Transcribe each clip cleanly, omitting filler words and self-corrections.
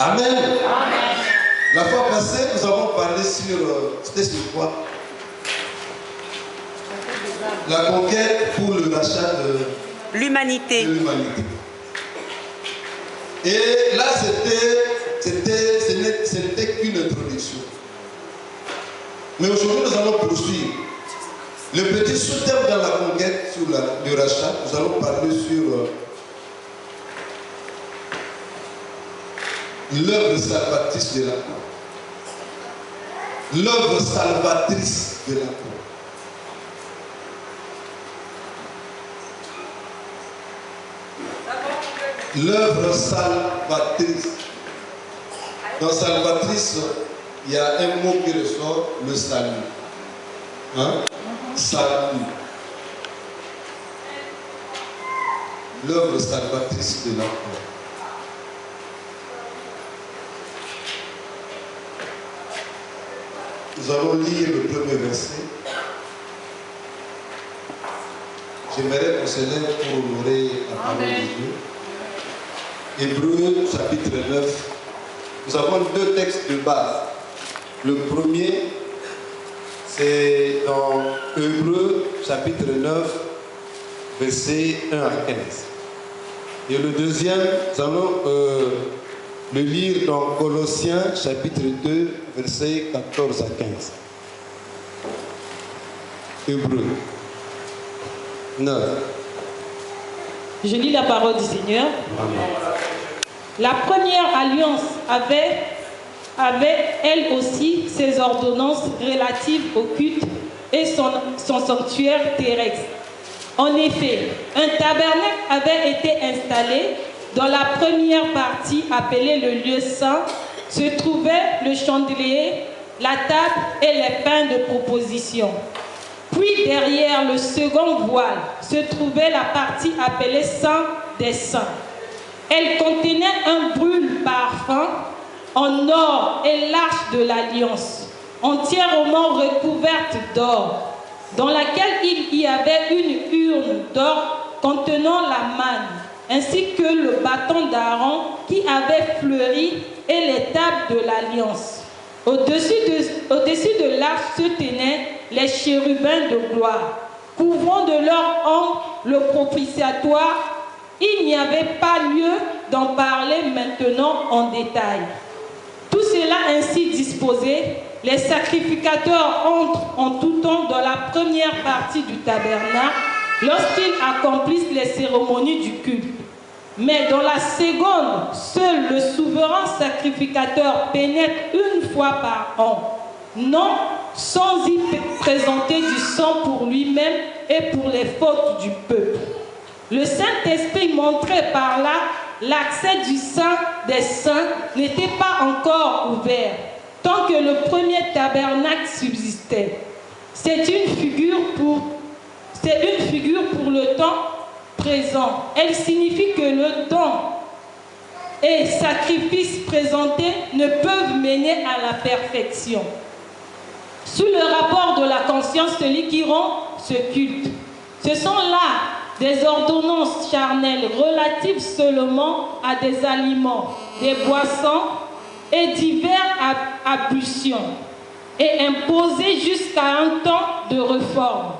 Amen. Amen. La fois passée, nous avons parlé sur... C'était sur quoi? La conquête pour le rachat de l'humanité. Et là, ce n'était qu'une introduction. Mais aujourd'hui, nous allons poursuivre. Le petit sous-thème dans la conquête sur le rachat, nous allons parler sur l'œuvre salvatrice de la croix. L'œuvre salvatrice de la croix. L'œuvre salvatrice. Dans salvatrice, il y a un mot qui ressort, le salut. Hein? Salut. L'œuvre salvatrice de la croix. Nous allons lire le premier verset. J'aimerais qu'on se lève pour honorer la parole de Dieu. Hébreux chapitre 9. Nous avons deux textes de base. Le premier, c'est dans Hébreux chapitre 9, versets 1 à 15. Et le deuxième, nous allons le lire dans Colossiens chapitre 2, versets 14 à 15. Hébreux 9. Je lis la parole du Seigneur. Amen. La première alliance avait elle aussi ses ordonnances relatives au culte et son sanctuaire terrestre. En effet, un tabernacle avait été installé. Dans la première partie, appelée le lieu saint, se trouvait le chandelier, la table et les pains de proposition. Puis derrière le second voile se trouvait la partie appelée Saint des Saints. Elle contenait un brûle-parfum en or et l'arche de l'alliance, entièrement recouverte d'or, dans laquelle il y avait une urne d'or contenant la manne, ainsi que le bâton d'Aaron qui avait fleuri et les tables de l'alliance. Au-dessus de l'arche se tenaient les chérubins de gloire, couvrant de leur ombre le propitiatoire. Il n'y avait pas lieu d'en parler maintenant en détail. Tout cela ainsi disposé, les sacrificateurs entrent en tout temps dans la première partie du tabernacle lorsqu'ils accomplissent les cérémonies du culte. Mais dans la seconde, seul le souverain sacrificateur pénètre une fois par an, non sans y présenter du sang pour lui-même et pour les fautes du peuple. Le Saint-Esprit montrait par là l'accès du Saint des Saints n'était pas encore ouvert, tant que le premier tabernacle subsistait. C'est une figure pour le temps présent. Elle signifie que le don et sacrifices présentés ne peuvent mener à la perfection. Sous le rapport de la conscience, celui qui rend ce culte, ce sont là des ordonnances charnelles relatives seulement à des aliments, des boissons et divers ablutions, et imposées jusqu'à un temps de réforme.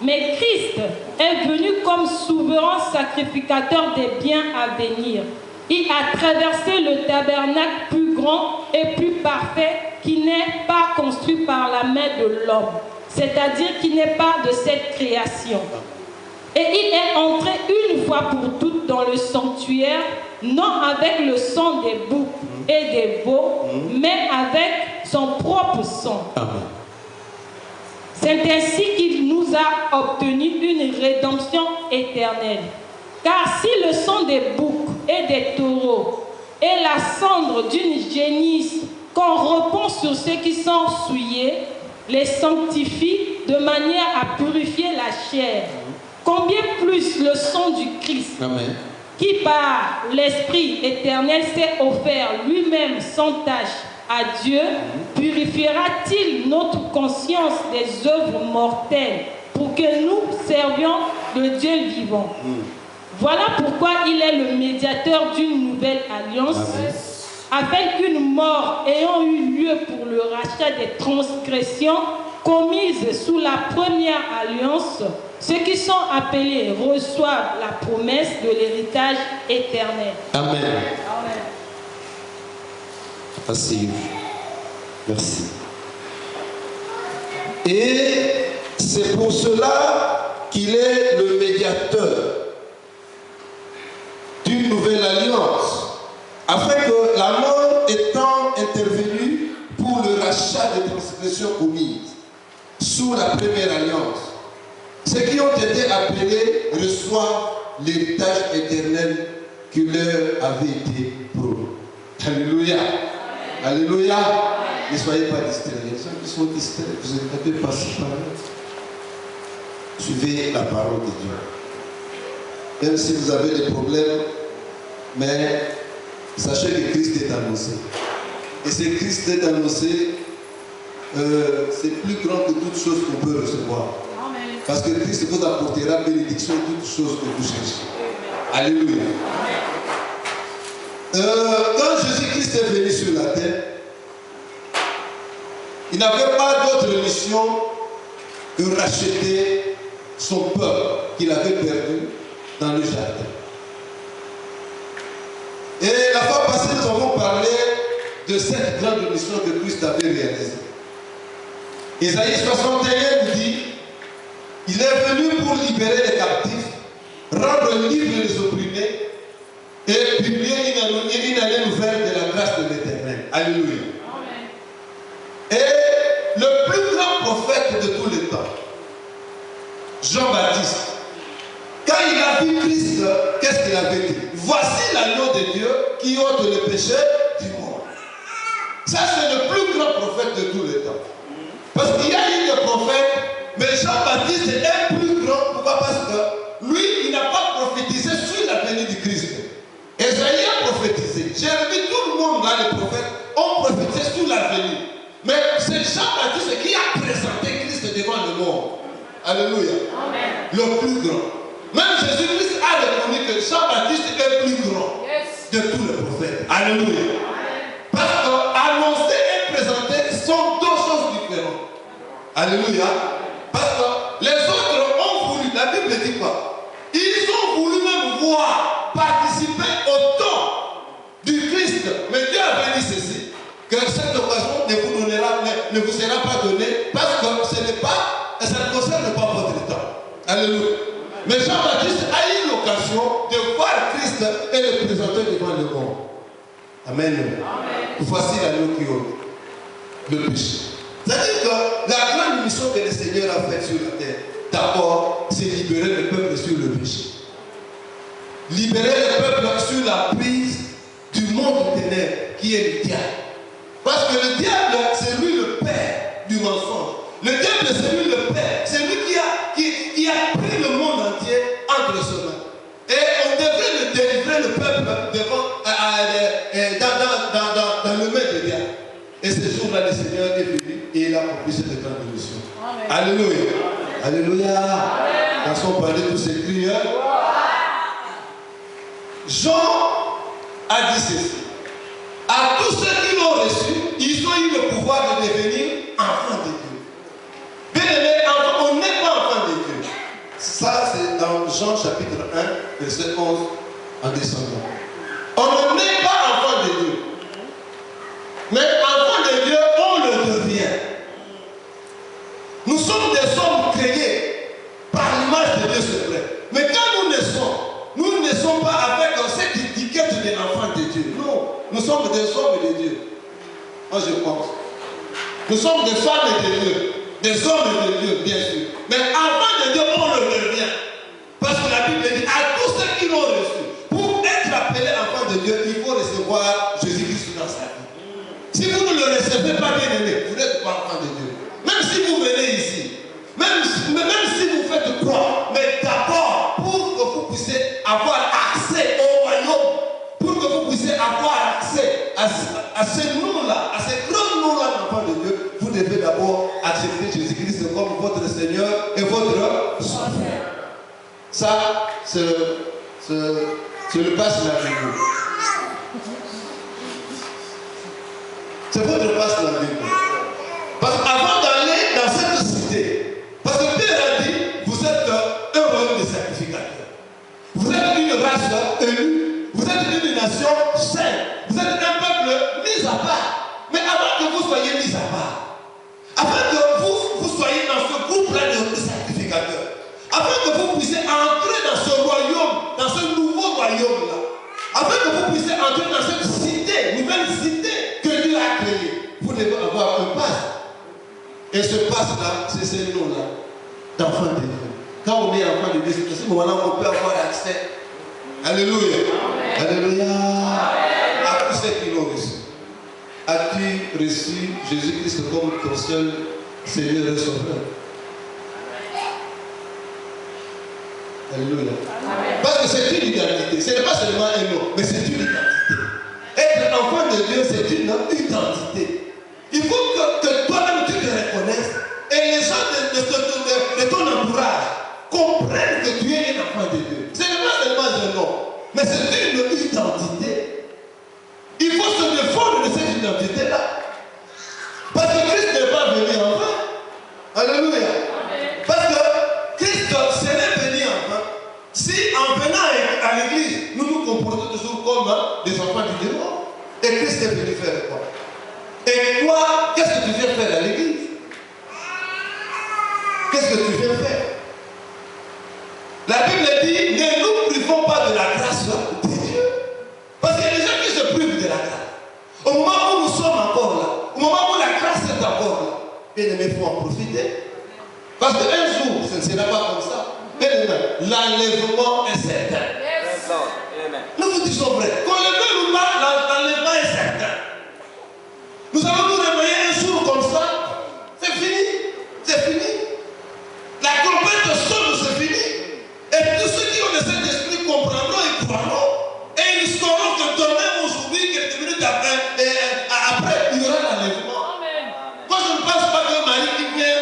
Mais Christ est venu comme souverain sacrificateur des biens à venir. Il a traversé le tabernacle plus grand et plus parfait qui n'est pas construit par la main de l'homme, c'est-à-dire qui n'est pas de cette création. Et il est entré une fois pour toutes dans le sanctuaire, non avec le sang des boucs et des veaux, mais avec son propre sang. Amen. C'est ainsi qu'il nous a obtenu une rédemption éternelle. Car si le sang des boucs et des taureaux et la cendre d'une génisse qu'on répand sur ceux qui sont souillés, les sanctifie de manière à purifier la chair, combien plus le sang du Christ, Amen, qui par l'Esprit éternel s'est offert lui-même sans tache à Dieu, purifiera-t-il notre conscience des œuvres mortelles pour que nous servions le Dieu vivant. Voilà pourquoi il est le médiateur d'une nouvelle alliance, avec une mort ayant eu lieu pour le rachat des transgressions commises sous la première alliance, ceux qui sont appelés reçoivent la promesse de l'héritage éternel. Amen. Amen. Asseyez-vous. Merci. Et c'est pour cela qu'il est le médiateur d'une nouvelle alliance, afin que la mort étant intervenue pour le rachat des transgressions commises sous la première alliance, ceux qui ont été appelés reçoivent l'héritage éternel qui leur avait été promis. Alléluia. Alléluia. Ne soyez pas distraits. Les gens qui sont distraits, vous n'avez pas passer par là. Suivez la parole de Dieu. Même si vous avez des problèmes, mais sachez que Christ est annoncé. Et ce Christ est annoncé, c'est plus grand que toutes choses qu'on peut recevoir. Amen. Parce que Christ vous apportera bénédiction de toutes choses que vous cherchez. Amen. Alléluia. Quand Jésus-Christ est venu sur la terre, il n'avait pas d'autre mission que racheter son peuple qu'il avait perdu dans le jardin. Et la fois passée, nous avons parlé de cette grande mission que Christ avait réalisée. Isaïe 61 nous dit, il est venu pour libérer les captifs, rendre libres les opprimés et publier une année nouvelle de la grâce de l'Éternel. Alléluia. Amen. Et le plus grand prophète de tous les temps, Jean-Baptiste, quand il a vu Christ, qu'est-ce qu'il avait dit? Voici l'agneau de Dieu qui ôte le péché du monde. Ça, c'est le plus grand prophète de tous les temps. Parce qu'il y a eu des prophètes, mais Jean-Baptiste est plus grand. Pourquoi? Parce que lui, il n'a pas prophétisé sur la venue du Christ. Esaïe a prophétisé. J'ai vu tout le monde là, les prophètes, ont prophétisé sur la venue. Mais c'est Jean-Baptiste qui a présenté Christ devant le monde. Alléluia. Amen. Le plus grand. Même Jésus-Christ a reconnu que Jean-Baptiste est plus grand de tous les prophètes. Alléluia. Amen. Parce qu'annoncer et présenter sont deux choses différentes. Alléluia. Parce que les autres ont voulu, la Bible dit quoi? Ils ont voulu même voir, participer au temps du Christ. Mais Dieu a dit ceci, que cette occasion ne vous sera pas donnée parce que ce n'est pas, ça ne concerne pas votre temps. Alléluia. Mais Jean-Baptiste a eu l'occasion de voir Christ et le présenter devant le monde. Amen. Amen. Voici l'agneau qui ôte le péché. C'est-à-dire que la grande mission que le Seigneur a faite sur la terre, d'abord, c'est libérer le peuple sur le péché. Libérer le peuple sur la prise du monde ténèbres qui est le diable. Parce que le diable, c'est lui le père du mensonge. Le diable, c'est lui le père. C'est lui qui a pris le monde entier entre ses mains. Et on devrait le délivrer le peuple devant, dans le main de diable. Et ce jour-là, le Seigneur est venu et il a accompli cette grande mission. Alléluia. Alléluia. Dansons parler tous ces cris. Jean a dit ceci. À tous ceux qui l'ont reçu, ils ont eu le pouvoir de devenir enfants de Dieu. Bien aimé, on n'est pas enfants de Dieu. Ça, c'est dans Jean chapitre 1, verset 11, en descendant. On n'est pas enfants de Dieu. Mais enfants de Dieu, on le devient. Nous sommes des hommes créés par l'image de Dieu secret. Mais quand nous ne sommes pas avec cette étiquette de l'enfant de Dieu. Non, nous sommes des hommes de Dieu. Moi je pense. Nous sommes des femmes de Dieu, des hommes de Dieu, bien sûr. Mais enfants de Dieu, on le devient. Parce que la Bible dit à tous ceux qui l'ont reçu, pour être appelé enfant de Dieu, il faut recevoir Jésus-Christ dans sa vie. Si vous ne le recevez pas, bien aimé, vous n'êtes pas enfant de Dieu. Même si vous venez ici, même si vous faites croire, mais d'abord, pour que vous puissiez avoir accès au royaume, pour que vous puissiez avoir accès à ce nom-là, à ce grand nom-là d'enfant de Dieu, vous devez d'abord accepter Jésus-Christ comme votre Seigneur et votre Sauveur. Ça, c'est le passe la Bible. C'est votre passe dans la Bible. Parce qu'avant d'aller dans cette cité, parce que Pierre a dit, vous êtes un royaume de sacrificateurs. Vous êtes une race élue. Vous êtes une nation sainte. Vous êtes un peuple mis à part. Mais avant que vous soyez mis à part, afin que vous soyez dans ce groupe-là de sacrificateurs, afin que vous puissiez entrer dans ce royaume, dans ce nouveau royaume-là, afin que vous puissiez entrer dans cette cité, nouvelle cité que Dieu a créée, vous devez avoir un passe. Et ce passe-là, c'est ce nom-là, d'enfant de Dieu. Quand on est enfant de Dieu, c'est à ce moment-là qu'on peut avoir accès. Alléluia. Amen. Alléluia. Amen. À tous ceux qui l'ont reçu. As-tu reçu Jésus-Christ comme ton seul Seigneur et Sauveur? Alléluia. Amen. Parce que c'est une identité. Ce n'est pas seulement un nom, mais c'est une identité. Être enfant de Dieu, c'est une identité. Il faut que toi-même tu te reconnaisses et les gens de ton entourage comprennent que tu es un enfant de Dieu. Ce n'est pas seulement un nom, mais c'est une identité. Il faut se défendre de cette identité-là. Parce que Christ n'est pas venu en vain. Alléluia. Amen. Parce que Christ serait venu en vain si en venant à l'église, nous nous comportons toujours comme des enfants du démon. Et Christ est venu faire quoi? Et toi, qu'est-ce que tu viens faire à l'église? Qu'est-ce que tu viens faire? La Bible dit, ne nous privons pas de la grâce de Dieu. Parce qu'il y a des gens qui se privent de la grâce. Au moment où nous sommes encore là, au moment où la grâce est encore là, bien aimé, il faut en profiter. Parce qu'un jour, ce ne sera pas comme ça. Bien aimé, l'enlèvement est certain. Yes. Nous vous disons vrai. Qu'on le veuille ou pas, l'enlèvement est certain. Nous allons nous réveiller un jour comme ça. C'est fini. C'est fini. La trompette sonne, c'est fini. Et tous ceux qui ont le Saint-Esprit comprendront et croiront. Et ils sauront que demain, aujourd'hui, quelques minutes après, il y aura l'enlèvement. Moi, je ne pense pas qu'un mari qui vient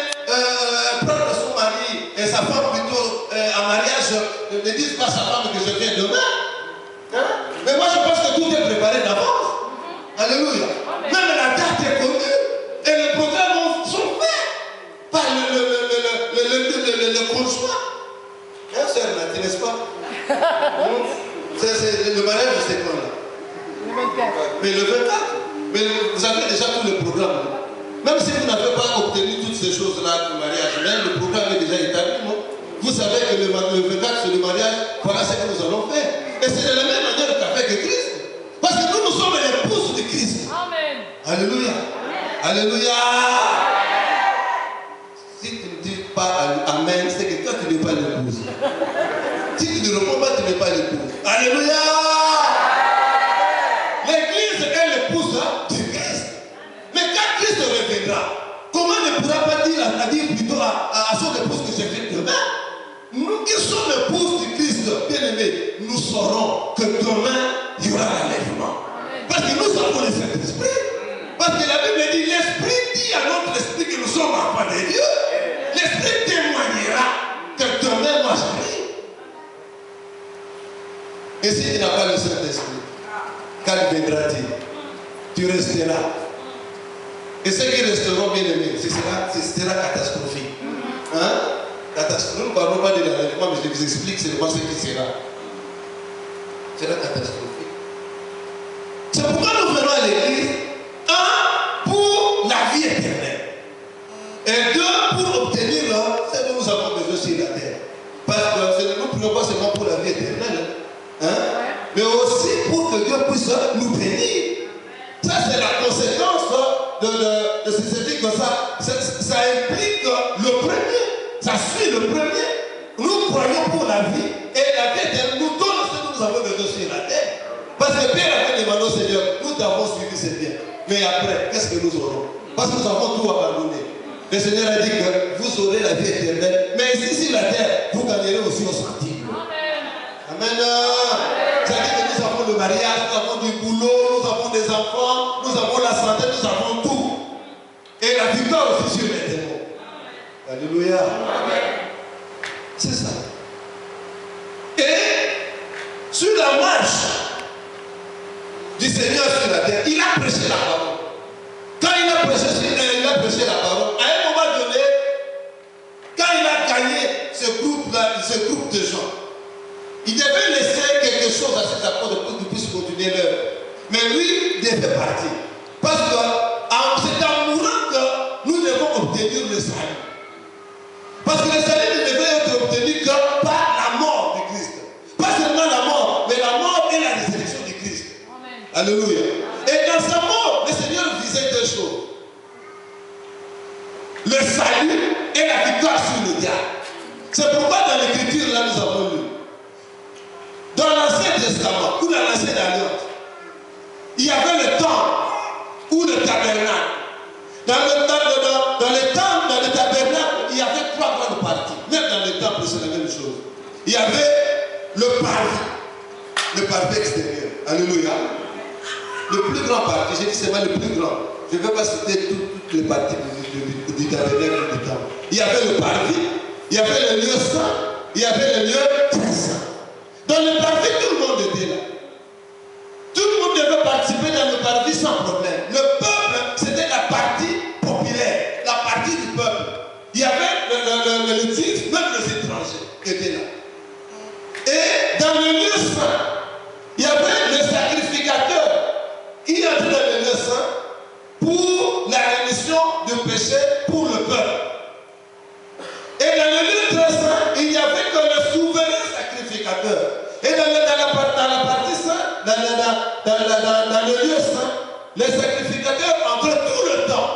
prendre son mari et sa femme plutôt en mariage ne dise pas à sa femme que je viens demain. Hein? Mais moi, je pense que tout est préparé d'avance. Alléluia. Même la date est connue. Et les programmes sont faits par le conjoint. Hein, sœur, n'est-ce pas? Le mariage, c'est quand là? Le 24. Mais le 24. Mais vous avez déjà tout le programme. Même si vous n'avez pas obtenu toutes ces choses-là du mariage, même le programme est déjà établi, non? Vous savez que le 24, c'est le mariage, voilà ce que nous allons faire. Et c'est de la même manière qu'avec Christ. Parce que nous sommes l'épouse de Christ. Amen. Alléluia. Amen. Alléluia. Si tu ne dis pas Amen, c'est que toi tu n'es pas l'épouse. Si tu ne réponds pas, tu n'es pas l'épouse. Alléluia. L'église est l'épouse de Christ. Mais quand Christ reviendra, comment ne pourra pas dire plutôt à son épouse que je viens demain? Nous qui sommes l'épouse du Christ, bien aimés, nous saurons que demain, il y aura l'enlèvement. Parce que nous avons le Saint-Esprit. Parce que la Bible dit, l'Esprit dit à notre esprit que nous sommes enfants de Dieu. L'Esprit témoignera que demain, moi j'arrive. Et si tu n'as pas le Saint-Esprit, quand viendra-t-il? Tu resteras. Et ceux qui resteront, bien aimés, ce sera catastrophique. Hein? Catastrophique. Nous ne parlons pas de l'enlèvement, mais je vous explique seulement ce qui sera. Ce sera catastrophique. C'est pourquoi nous venons à l'église, un, pour la vie éternelle. Et deux, pour obtenir ce que nous avons besoin sur la terre. Parce que nous ne prions pas seulement pour la vie éternelle, hein? Mais aussi pour que Dieu puisse nous bénir. Ça, c'est la conséquence de ceci que ça implique le premier. Ça suit le premier. Nous croyons pour la vie. Et la vie éternelle nous donne ce que nous avons besoin sur la terre. Parce que Pierre avait demandé au Seigneur, nous t'avons suivi, c'est bien. Mais après, qu'est-ce que nous aurons? Parce que nous avons tout abandonné. Le Seigneur a dit que vous aurez la vie éternelle. Mais ici sur la terre, vous gagnerez aussi au centime. Amen. C'est-à-dire que nous avons le mariage, nous avons du boulot, nous avons des enfants, nous avons la santé, nous avons tout. Et la victoire aussi sur les démons. Alléluia. C'est ça. Et sur la marche du Seigneur sur la terre, il a prêché la parole. il a prêché la parole. À un moment donné, quand il a gagné ce groupe de gens, il devait laisser quelque chose à ses apôtres pour qu'ils puissent continuer l'œuvre. Mais lui, il devait partir. Parce que c'est en mourant que nous devons obtenir le salut. Parce que le salut ne devait être obtenu que par la mort de Christ. Pas seulement la mort, mais la mort et la résurrection de Christ. Amen. Alléluia. Et dans sa mort, le Seigneur visait deux choses. Le salut et la victoire sur le diable. C'est pourquoi dans l'écriture, là, nous avons lu. Dans l'Ancien Testament, ou dans l'Ancienne Alliance, il y avait le temple ou le tabernacle. Dans le tabernacle, il y avait trois grandes parties. Même dans le temple, c'est la même chose. Il y avait le parvis extérieur. Alléluia. Le plus grand parvis, j'ai dit c'est le plus grand. Je ne vais pas citer toutes les parties du tabernacle et du temple. Il y avait le parvis, il y avait le lieu saint, il y avait le lieu très saint. Dans le parvis, tout le monde était là. Tout le monde devait participer dans le parvis sans problème. Le peuple, c'était la partie populaire, la partie du peuple. Il y avait le juif, même les étrangers qui étaient là. Et dans le lieu saint, il y avait le sacrificateur qui entrait dans le lieu saint pour la rémission du péché pour le peuple. Et dans le lieu très saint, il n'y avait que le souverain sacrificateur. Et dans la partie sainte, dans le lieu saint, les sacrificateurs entraient tout le temps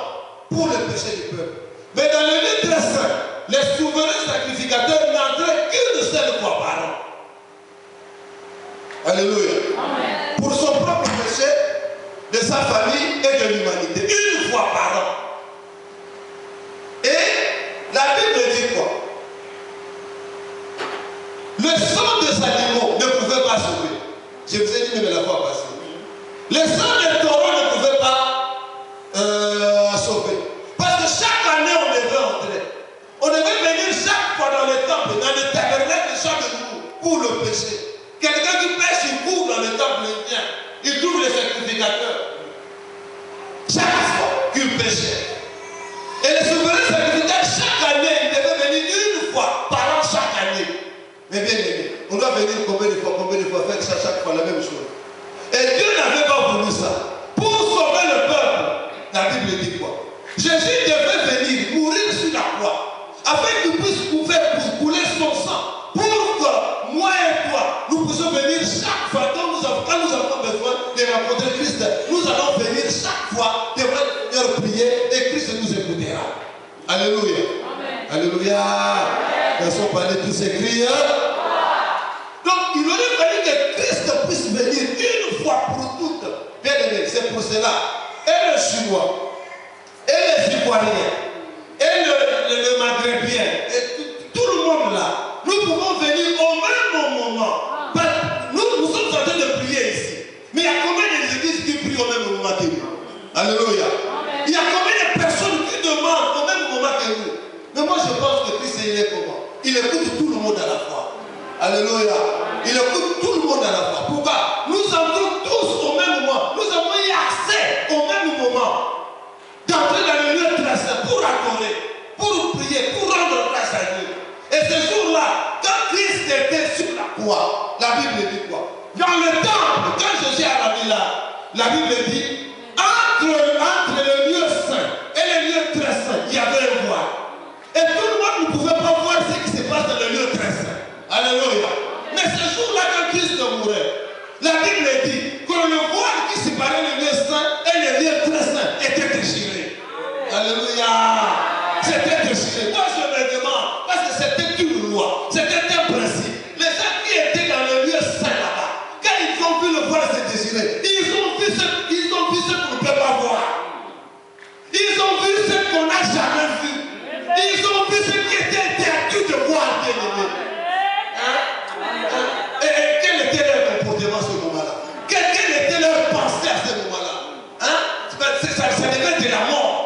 pour le péché du peuple. Mais dans le lieu très saint, les souverains sacrificateurs n'entraient qu'une seule fois par an. Alléluia. Amen. Pour son propre péché, de sa famille et de l'humanité. Une fois par an. Et la Bible dit quoi? Le sang des animaux ne pouvait pas sauver. Je vous ai dit même la fois passée. Le sang des taureaux ne pouvait pas sauver. Parce que chaque année on devait entrer. On devait venir chaque fois dans le temple, dans le tabernacle de chaque jour, pour le péché. Quelqu'un qui pêche, il court dans le temple, il vient. Il trouve les sacrificateurs. Chaque fois qu'il pêchait. Et les souverains sacrificateurs, chaque année, ils devaient venir une fois par an, chaque année. Mais bien aimé, on doit venir combien de fois, faire ça chaque fois la même chose. Et Dieu n'avait pas voulu ça. Pour sauver le peuple, la Bible dit quoi? Jésus devait venir mourir sur la croix, afin qu'il puisse couler son sang, pour que moi et toi, nous puissions venir chaque fois quand nous avons besoin de rencontrer Christ. Nous allons venir chaque fois devant le Seigneur prier et Christ nous écoutera. Alléluia. Amen. Alléluia. Laissons parler tous ces cris. Donc il aurait fallu que Christ puisse venir une fois pour toutes. Bien aimé, c'est pour cela. Et le Chinois, et les Ivoiriens, et le Maghrébien, et tout le monde là, nous pouvons venir au même moment. Nous sommes en train de prier ici. Mais il y a combien d'églises qui prient au même moment que nous? Alléluia. Amen. Il y a combien de personnes qui demandent au même moment que nous? Mais moi je pense que Christ il est comment? Il écoute tout le monde à la fois. Alléluia. Il écoute tout le monde à la fois. Pourquoi? Nous entrons tous au même moment. Nous avons eu accès au même moment d'entrer dans le lieu très saint pour adorer, pour prier, pour rendre grâce à Dieu. Et ce jour-là, quand Christ était sur la croix, la Bible dit quoi? Dans le temple, quand Jésus est arrivé là, la Bible dit, entre le lieu saint et le lieu très saint, il y avait un voile. Et tout le monde ne pouvait pas voir ce qui se passe dans le lieu très saint. Alléluia. Mais ce jour-là, quand Christ mourait, la Bible dit que le voile qui séparait le lieu saint et le lieu très saint était déchiré. Alléluia. C'était déchiré. Moi, je me demande, parce que c'était une loi, c'était un principe. Les gens qui étaient dans le lieu saint là-bas, quand ils ont vu le voile se déchirer, ils ont vu ce qu'on ne peut pas voir. Ils ont vu ce qu'on n'a jamais vu. Ils ont vu ce qui était interdit de voir, bien aimé. Et quel était leur comportement à ce moment-là? Quelle était leur pensée à ce moment-là? Ça devait être de la mort.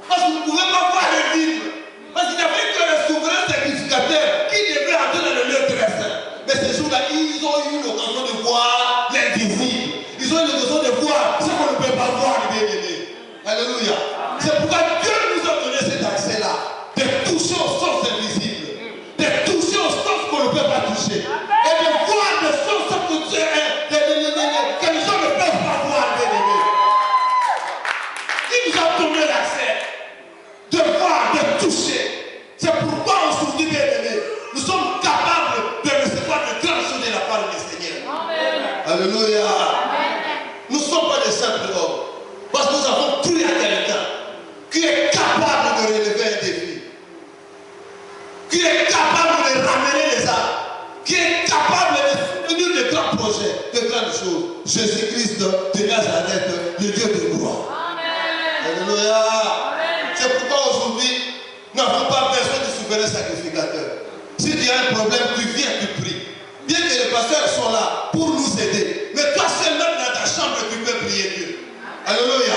Parce que vous ne pouvez pas voir le livre. Parce qu'il n'y avait que le souverain sacrificateur qui devait entrer dans le lieu très saint. Mais ces jours-là, ils ont eu l'occasion de voir l'invisible. Ils ont eu l'occasion de voir ce qu'on ne peut pas voir, bien aimé. Alléluia. C'est Alléluia. Nous ne sommes pas des simples hommes. Parce que nous avons cru à quelqu'un qui est capable de relever un défi. Qui est capable de ramener les âmes. Qui est capable de soutenir de grands projets, de grandes choses. Jésus-Christ de Nazareth, le Dieu de gloire. Alléluia. C'est pourquoi aujourd'hui, nous n'avons pas besoin de souverain sacrificateur. Si tu as un problème, tu viens, tu pries. Bien que les pasteurs soient là pour nous aider. Mais toi seulement dans ta chambre, tu peux prier Dieu. Alléluia.